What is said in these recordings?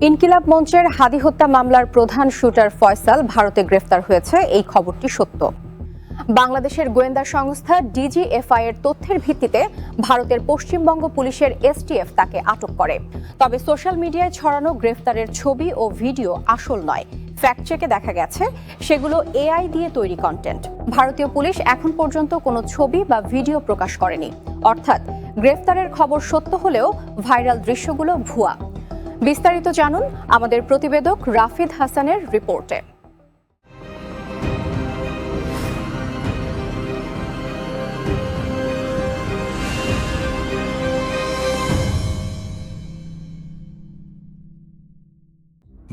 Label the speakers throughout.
Speaker 1: ইনকিলাব মঞ্চের হাদি হত্যা মামলার প্রধান শুটার ফয়সাল ভারতে গ্রেফতার হয়েছে, এই খবরটি সত্য। বাংলাদেশের গোয়েন্দা সংস্থা ডিজিএফআই এর তথ্যের ভিত্তিতে ভারতের পশ্চিমবঙ্গ পুলিশের এসটিএফ তাকে আটক করে। তবে সোশ্যাল মিডিয়ায় ছড়ানো গ্রেফতারের ছবি ও ভিডিও আসল নয়। ফ্যাক্ট চেকে দেখা গেছে সেগুলো এআই দিয়ে তৈরি কন্টেন্ট। ভারতীয় পুলিশ এখন পর্যন্ত কোনো ছবি বা ভিডিও প্রকাশ করেনি। অর্থাৎ গ্রেফতারের খবর সত্য হলেও ভাইরাল দৃশ্যগুলো ভুয়া। বিস্তারিত জানুন আমাদের প্রতিবেদক রাফিদ হাসানের রিপোর্টে।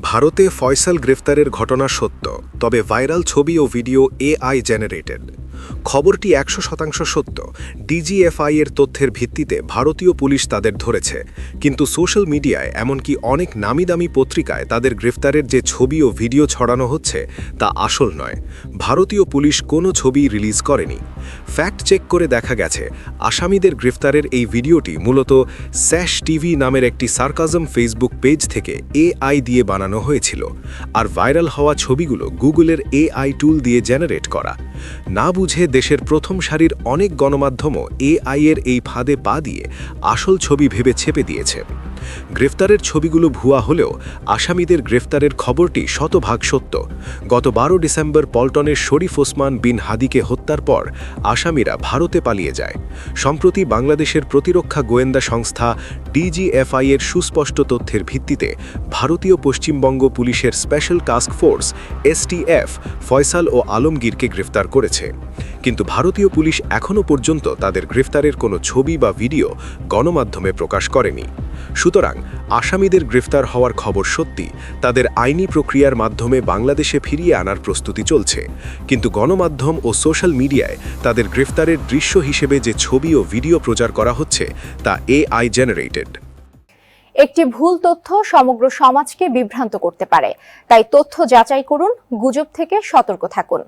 Speaker 2: ভারতে ফয়সাল গ্রেফতারের ঘটনা সত্য, তবে ভাইরাল ছবি ও ভিডিও এআই জেনারেটেড। খবরটি 100% সত্য। ডিজিএফআই এর তথ্যের ভিত্তিতে ভারতীয় পুলিশ তাদের ধরেছে, কিন্তু সোশ্যাল মিডিয়ায় এমনকি অনেক নামিদামি পত্রিকায় তাদের গ্রেফতারের যে ছবি ও ভিডিও ছড়ানো হচ্ছে তা আসল নয়। ভারতীয় পুলিশ কোনো ছবি রিলিজ করেনি। ফ্যাক্ট চেক করে দেখা গেছে আসামিদের গ্রেফতারের এই ভিডিওটি মূলত স্যাশ টিভি নামের একটি সার্কাজম ফেসবুক পেজ থেকে এআই দিয়ে বানানো হয়েছিল, আর ভাইরাল হওয়া ছবিগুলো গুগলের এআই টুল দিয়ে জেনারেট করা। না বুঝে দেশের প্রথম সারির অনেক গণমাধ্যমও এআই এর এই ফাঁদে পা দিয়ে আসল ছবি ভেবে ছেপে দিয়েছে। গ্রেফতারের ছবিগুলো ভুয়া হলেও আসামিদের গ্রেফতারের খবরটি শতভাগ সত্য। গত 12 ডিসেম্বর পল্টনের শরীফ ওসমান বিন হাদিকে হত্যার পর আসামিরা ভারতে পালিয়ে যায়। সম্প্রতি বাংলাদেশের প্রতিরক্ষা গোয়েন্দা সংস্থা ডিজিএফআই এর সুস্পষ্ট তথ্যের ভিত্তিতে ভারতীয় পশ্চিমবঙ্গ পুলিশের special task force STF Faisal ও আলমগীরকে গ্রেফতার করেছে। কিন্তু ভারতীয় পুলিশ এখনও পর্যন্ত তাদের গ্রেফতারের কোনো ছবি বা ভিডিও গণমাধ্যমে প্রকাশ করেনি। সুতরাং আসামিদের গ্রেফতার হওয়ার খবর সত্যি, তাদের আইনি প্রক্রিয়ার মাধ্যমে বাংলাদেশে ফিরিয়ে আনার প্রস্তুতি চলছে। কিন্তু গণমাধ্যম ও সোশ্যাল মিডিয়ায় তাদের গ্রেফতারের দৃশ্য হিসেবে যে ছবি ও ভিডিও প্রচার করা হচ্ছে তা এআই জেনারেটেড।
Speaker 1: একটি ভুল তথ্য সমগ্র সমাজকে বিভ্রান্ত করতে পারে, তাই তথ্য যাচাই করুন, গুজব থেকে সতর্ক থাকুন।